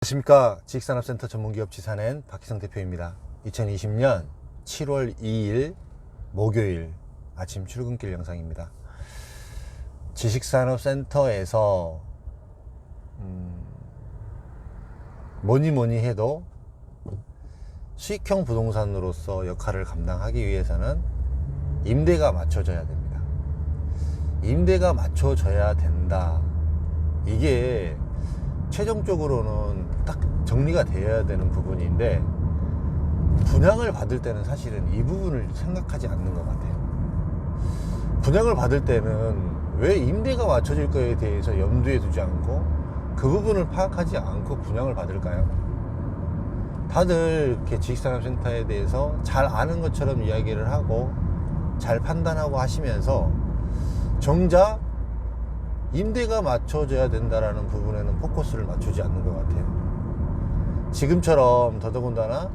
안녕하십니까. 지식산업센터 전문기업 지산엔 박희성 대표입니다. 2020년 7월 2일 목요일 아침 출근길 영상입니다. 지식산업센터에서 뭐니 해도 수익형 부동산으로서 역할을 감당하기 위해서는 임대가 맞춰져야 됩니다. 임대가 맞춰져야 된다. 이게 최종적으로는 딱 정리가 되어야 되는 부분인데, 분양을 받을 때는 사실은 이 부분을 생각하지 않는 것 같아요. 분양을 받을 때는 왜 임대가 맞춰질 거에 대해서 염두에 두지 않고 그 부분을 파악하지 않고 분양을 받을까요? 다들 이렇게 지식산업센터에 대해서 잘 아는 것처럼 이야기를 하고 잘 판단하고 하시면서 정작 임대가 맞춰져야 된다라는 부분에는 포커스를 맞추지 않는 것 같아요. 지금처럼 더더군다나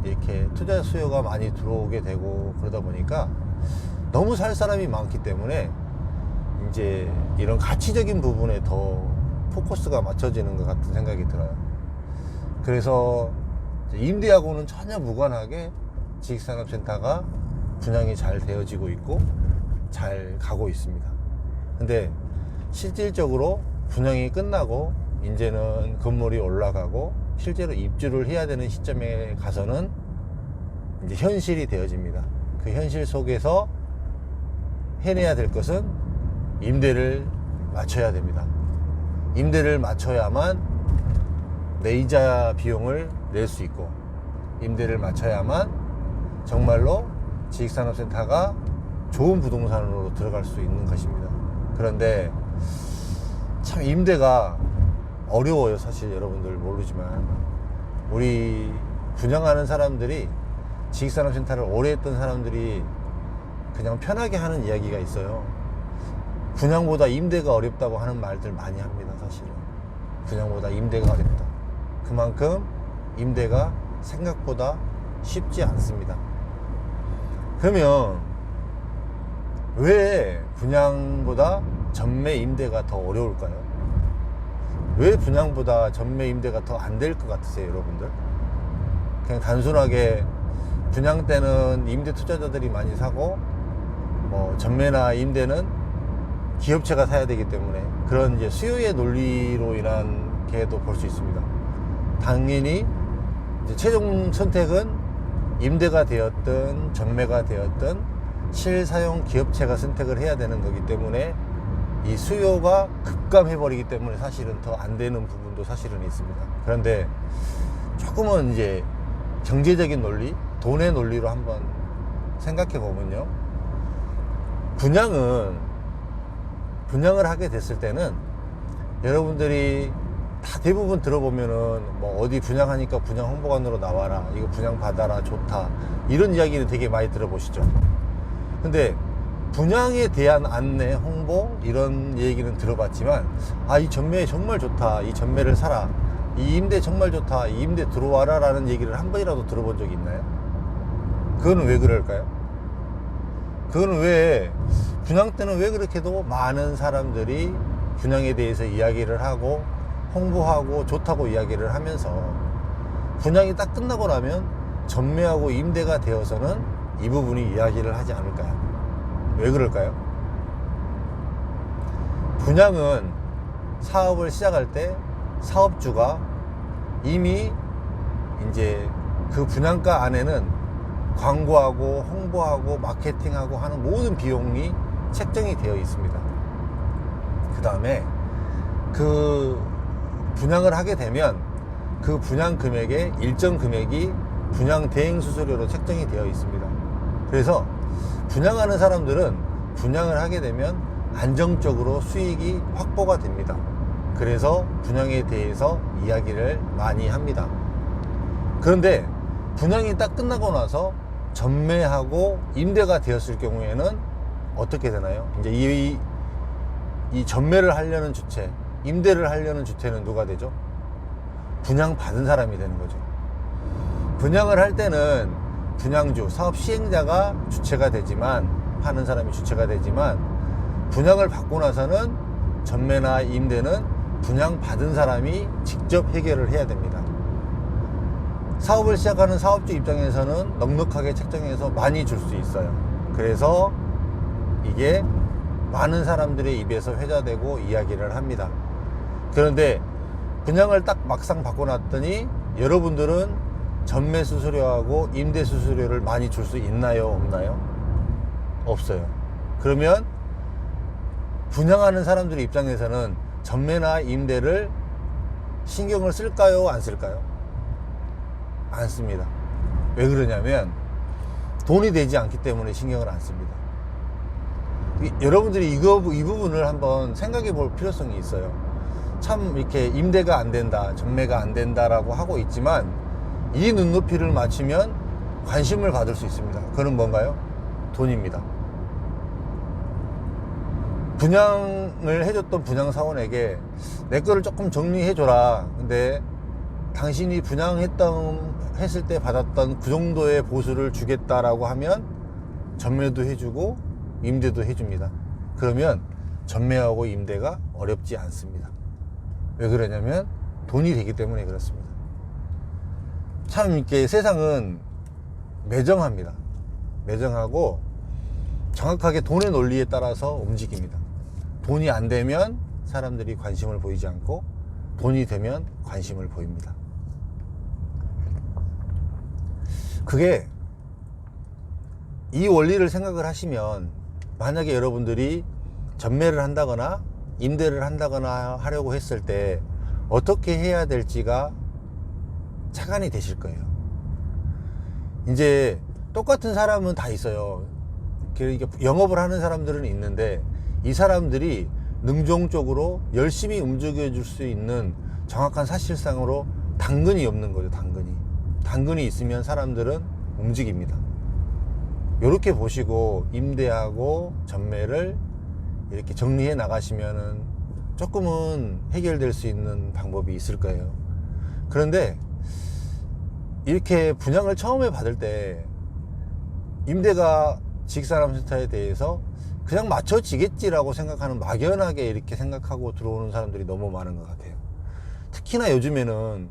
이렇게 투자 수요가 많이 들어오게 되고 그러다 보니까 너무 살 사람이 많기 때문에 이제 이런 가치적인 부분에 더 포커스가 맞춰지는 것 같은 생각이 들어요. 그래서 임대하고는 전혀 무관하게 지식산업센터가 분양이 잘 되어지고 있고 잘 가고 있습니다. 근데 실질적으로 분양이 끝나고 이제는 건물이 올라가고 실제로 입주를 해야 되는 시점에 가서는 이제 현실이 되어집니다. 그 현실 속에서 해내야 될 것은 임대를 맞춰야 됩니다. 임대를 맞춰야만 내 이자 비용을 낼 수 있고, 임대를 맞춰야만 정말로 지식산업센터가 좋은 부동산으로 들어갈 수 있는 것입니다. 그런데 참 임대가 어려워요. 사실 여러분들 모르지만 우리 분양하는 사람들이, 지식산업센터를 오래 했던 사람들이 그냥 편하게 하는 이야기가 있어요. 분양보다 임대가 어렵다고 하는 말들 많이 합니다. 사실은 분양보다 임대가 어렵다. 그만큼 임대가 생각보다 쉽지 않습니다. 그러면 왜 분양보다 전매 임대가 더 어려울까요? 왜 분양보다 전매 임대가 더 안 될 것 같으세요, 여러분들? 그냥 단순하게 분양 때는 임대 투자자들이 많이 사고, 전매나 임대는 기업체가 사야 되기 때문에 그런 이제 수요의 논리로 인한 게도 볼 수 있습니다. 당연히 이제 최종 선택은 임대가 되었든 전매가 되었든 실사용 기업체가 선택을 해야 되는 거기 때문에 이 수요가 급감해버리기 때문에 사실은 더 안 되는 부분도 사실은 있습니다. 그런데 조금은 이제 경제적인 논리, 돈의 논리로 한번 생각해 보면요, 분양을 하게 됐을 때는 여러분들이 다 대부분 들어보면은 어디 분양하니까 분양 홍보관으로 나와라, 이거 분양 받아라, 좋다, 이런 이야기는 되게 많이 들어보시죠. 근데 분양에 대한 안내, 홍보 이런 얘기는 들어봤지만, 이 전매 정말 좋다, 이 전매를 사라, 이 임대 정말 좋다, 이 임대 들어와라 라는 얘기를 한 번이라도 들어본 적이 있나요? 그거는 왜 그럴까요? 그거는 왜 분양 때는 왜 그렇게도 많은 사람들이 분양에 대해서 이야기를 하고 홍보하고 좋다고 이야기를 하면서 분양이 딱 끝나고 나면 전매하고 임대가 되어서는 이 부분이 이야기를 하지 않을까요? 왜 그럴까요? 분양은 사업을 시작할 때 사업주가 이미 이제 그 분양가 안에는 광고하고 홍보하고 마케팅하고 하는 모든 비용이 책정이 되어 있습니다. 그 다음에 그 분양을 하게 되면 그 분양 금액의 일정 금액이 분양 대행 수수료로 책정이 되어 있습니다. 그래서 분양하는 사람들은 분양을 하게 되면 안정적으로 수익이 확보가 됩니다. 그래서 분양에 대해서 이야기를 많이 합니다. 그런데 분양이 딱 끝나고 나서 전매하고 임대가 되었을 경우에는 어떻게 되나요? 이제 이 전매를 하려는 주체, 임대를 하려는 주체는 누가 되죠? 분양 받은 사람이 되는 거죠. 분양을 할 때는 분양주, 사업 시행자가 주체가 되지만, 파는 사람이 주체가 되지만, 분양을 받고 나서는 전매나 임대는 분양받은 사람이 직접 해결을 해야 됩니다. 사업을 시작하는 사업주 입장에서는 넉넉하게 책정해서 많이 줄 수 있어요. 그래서 이게 많은 사람들의 입에서 회자되고 이야기를 합니다. 그런데 분양을 딱 막상 받고 났더니 여러분들은 전매 수수료하고 임대 수수료를 많이 줄 수 있나요? 없나요? 없어요. 그러면 분양하는 사람들의 입장에서는 전매나 임대를 신경을 쓸까요? 안 쓸까요? 안 씁니다. 왜 그러냐면 돈이 되지 않기 때문에 신경을 안 씁니다. 여러분들이 이 부분을 한번 생각해 볼 필요성이 있어요. 참 이렇게 임대가 안 된다, 전매가 안 된다라고 하고 있지만 이 눈높이를 맞추면 관심을 받을 수 있습니다. 그건 뭔가요? 돈입니다. 분양을 해줬던 분양사원에게 내 거를 조금 정리해줘라. 근데 당신이 했을 때 받았던 그 정도의 보수를 주겠다라고 하면 전매도 해주고 임대도 해줍니다. 그러면 전매하고 임대가 어렵지 않습니다. 왜 그러냐면 돈이 되기 때문에 그렇습니다. 참 이렇게 세상은 매정합니다. 매정하고 정확하게 돈의 논리에 따라서 움직입니다. 돈이 안 되면 사람들이 관심을 보이지 않고 돈이 되면 관심을 보입니다. 그게 이 원리를 생각을 하시면 만약에 여러분들이 전매를 한다거나 임대를 한다거나 하려고 했을 때 어떻게 해야 될지가 착안이 되실 거예요. 이제 똑같은 사람은 다 있어요. 영업을 하는 사람들은 있는데 이 사람들이 능동적으로 열심히 움직여 줄 수 있는 정확한 사실상으로 당근이 없는 거죠. 당근이 있으면 사람들은 움직입니다. 이렇게 보시고 임대하고 전매를 이렇게 정리해 나가시면은 조금은 해결될 수 있는 방법이 있을 거예요. 그런데 이렇게 분양을 처음에 받을 때 임대가 지식산업센터에 대해서 그냥 맞춰지겠지라고 생각하는, 막연하게 이렇게 생각하고 들어오는 사람들이 너무 많은 것 같아요. 특히나 요즘에는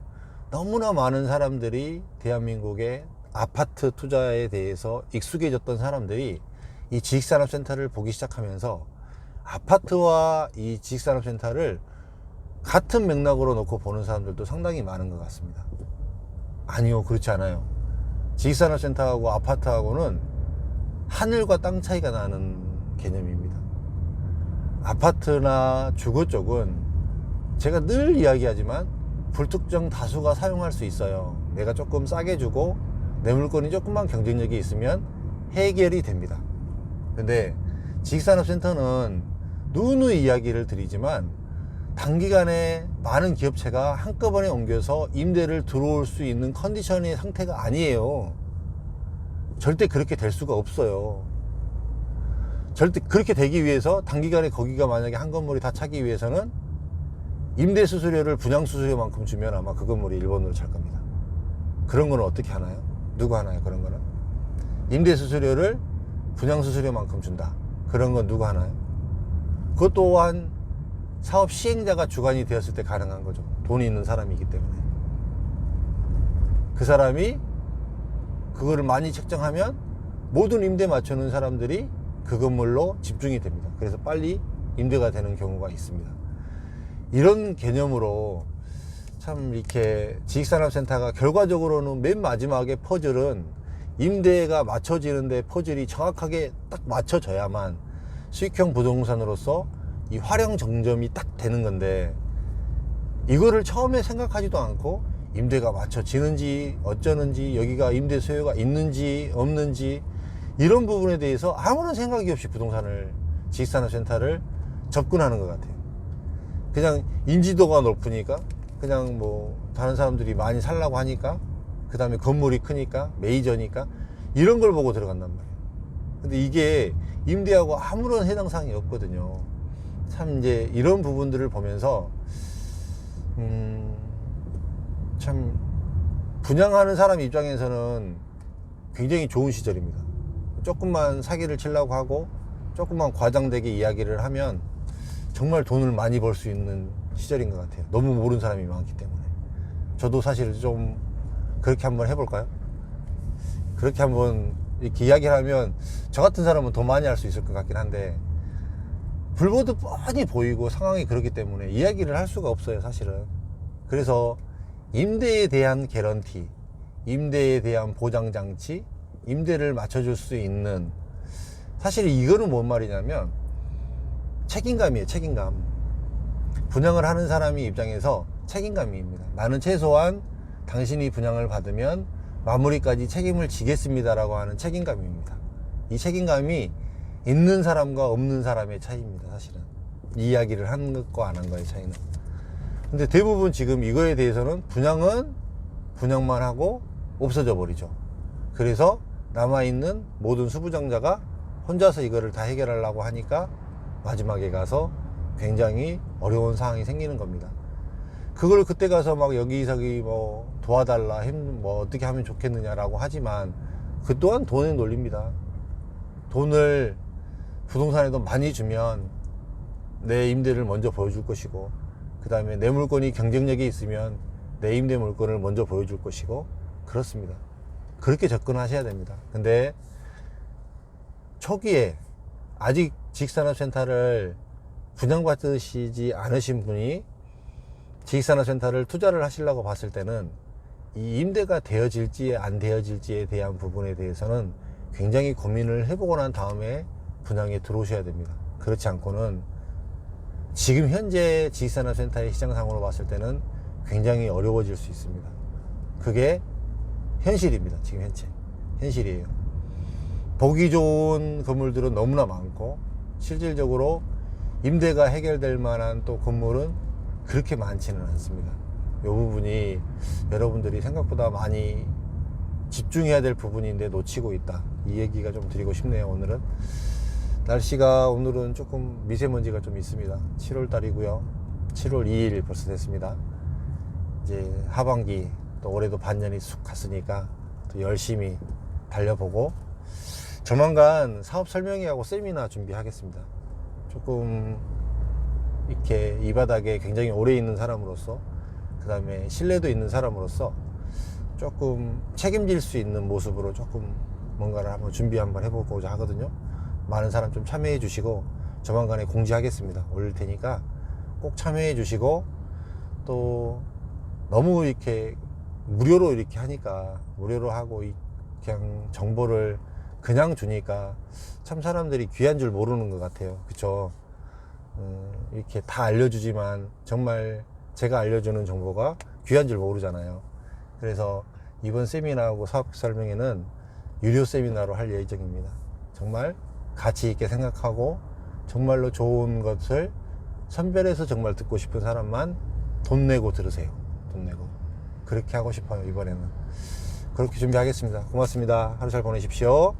너무나 많은 사람들이 대한민국의 아파트 투자에 대해서 익숙해졌던 사람들이 이 지식산업센터를 보기 시작하면서 아파트와 이 지식산업센터를 같은 맥락으로 놓고 보는 사람들도 상당히 많은 것 같습니다. 아니요, 그렇지 않아요. 지식산업센터하고 아파트하고는 하늘과 땅 차이가 나는 개념입니다. 아파트나 주거 쪽은 제가 늘 이야기하지만 불특정 다수가 사용할 수 있어요. 내가 조금 싸게 주고 내 물건이 조금만 경쟁력이 있으면 해결이 됩니다. 근데 지식산업센터는 누누이 이야기를 드리지만 단기간에 많은 기업체가 한꺼번에 옮겨서 임대를 들어올 수 있는 컨디션의 상태가 아니에요. 절대 그렇게 될 수가 없어요. 절대 그렇게 되기 위해서 단기간에 거기가 만약에 한 건물이 다 차기 위해서는 임대 수수료를 분양 수수료만큼 주면 아마 그 건물이 일본으로 찰 겁니다. 그런 거는 어떻게 하나요? 누가 하나요? 그런 거는 임대 수수료를 분양 수수료만큼 준다. 그런 건 누가 하나요? 그것 또한 사업 시행자가 주관이 되었을 때 가능한 거죠. 돈이 있는 사람이기 때문에. 그 사람이 그거를 많이 책정하면 모든 임대 맞추는 사람들이 그 건물로 집중이 됩니다. 그래서 빨리 임대가 되는 경우가 있습니다. 이런 개념으로 참 이렇게 지식산업센터가 결과적으로는 맨 마지막에 퍼즐은 임대가 맞춰지는데 퍼즐이 정확하게 딱 맞춰져야만 수익형 부동산으로서 이 활용 정점이 딱 되는 건데, 이거를 처음에 생각하지도 않고 임대가 맞춰지는지 어쩌는지, 여기가 임대 수요가 있는지 없는지, 이런 부분에 대해서 아무런 생각이 없이 부동산을, 지식산업센터를 접근하는 것 같아요. 그냥 인지도가 높으니까, 그냥 뭐 다른 사람들이 많이 살라고 하니까, 그 다음에 건물이 크니까, 메이저니까, 이런 걸 보고 들어간단 말이에요. 근데 이게 임대하고 아무런 해당사항이 없거든요. 참 이제 이런 부분들을 보면서 참 분양하는 사람 입장에서는 굉장히 좋은 시절입니다. 조금만 사기를 치려고 하고 조금만 과장되게 이야기를 하면 정말 돈을 많이 벌 수 있는 시절인 것 같아요. 너무 모르는 사람이 많기 때문에. 저도 사실 좀 그렇게 한번 해볼까요? 그렇게 한번 이렇게 이야기를 하면 저 같은 사람은 더 많이 할 수 있을 것 같긴 한데, 불보듯 뻔히 보이고 상황이 그렇기 때문에 이야기를 할 수가 없어요, 사실은. 그래서 임대에 대한 개런티, 임대에 대한 보장장치, 임대를 맞춰줄 수 있는, 사실 이거는 뭔 말이냐면 책임감이에요. 책임감. 분양을 하는 사람이 입장에서 책임감입니다. 나는 최소한 당신이 분양을 받으면 마무리까지 책임을 지겠습니다 라고 하는 책임감입니다. 이 책임감이 있는 사람과 없는 사람의 차이입니다. 사실은 이 이야기를 한 것과 안 한 거의 차이는. 근데 대부분 지금 이거에 대해서는 분양은 분양만 하고 없어져 버리죠. 그래서 남아있는 모든 수부장자가 혼자서 이거를 다 해결하려고 하니까 마지막에 가서 굉장히 어려운 상황이 생기는 겁니다. 그걸 그때 가서 막 여기저기 뭐 도와달라, 뭐 어떻게 하면 좋겠느냐라고 하지만 그 또한 돈의 논리입니다. 돈을 부동산에도 많이 주면 내 임대를 먼저 보여줄 것이고, 그 다음에 내 물건이 경쟁력이 있으면 내 임대 물건을 먼저 보여줄 것이고, 그렇습니다. 그렇게 접근하셔야 됩니다. 근데 초기에 아직 지식산업센터를 분양받으시지 않으신 분이 지식산업센터를 투자를 하시려고 봤을 때는 이 임대가 되어질지 안 되어질지에 대한 부분에 대해서는 굉장히 고민을 해보고 난 다음에 분양에 들어오셔야 됩니다. 그렇지 않고는 지금 현재 지식산업센터의 시장상으로 봤을 때는 굉장히 어려워질 수 있습니다. 그게 현실입니다. 지금 현실이에요. 보기 좋은 건물들은 너무나 많고, 실질적으로 임대가 해결될 만한 또 건물은 그렇게 많지는 않습니다. 이 부분이 여러분들이 생각보다 많이 집중해야 될 부분인데 놓치고 있다, 이 얘기가 좀 드리고 싶네요. 오늘은 날씨가, 오늘은 조금 미세먼지가 좀 있습니다. 7월 달이고요 7월 2일 벌써 됐습니다. 이제 하반기, 또 올해도 반년이 쑥 갔으니까 또 열심히 달려보고, 조만간 사업 설명회하고 세미나 준비하겠습니다. 조금 이렇게 이 바닥에 굉장히 오래 있는 사람으로서, 그 다음에 신뢰도 있는 사람으로서 조금 책임질 수 있는 모습으로 조금 뭔가를 한번 준비 한번 해보고자 하거든요. 많은 사람 좀 참여해 주시고, 조만간에 공지하겠습니다. 올릴 테니까 꼭 참여해 주시고, 또 너무 이렇게 무료로 이렇게 하니까, 무료로 하고 그냥 정보를 그냥 주니까 참 사람들이 귀한 줄 모르는 것 같아요. 그쵸? 이렇게 다 알려주지만 정말 제가 알려주는 정보가 귀한 줄 모르잖아요. 그래서 이번 세미나하고 사업 설명회는 유료 세미나로 할 예정입니다. 정말 가치 있게 생각하고 정말로 좋은 것을 선별해서 정말 듣고 싶은 사람만 돈 내고 들으세요. 돈 내고. 그렇게 하고 싶어요. 이번에는 그렇게 준비하겠습니다. 고맙습니다. 하루 잘 보내십시오.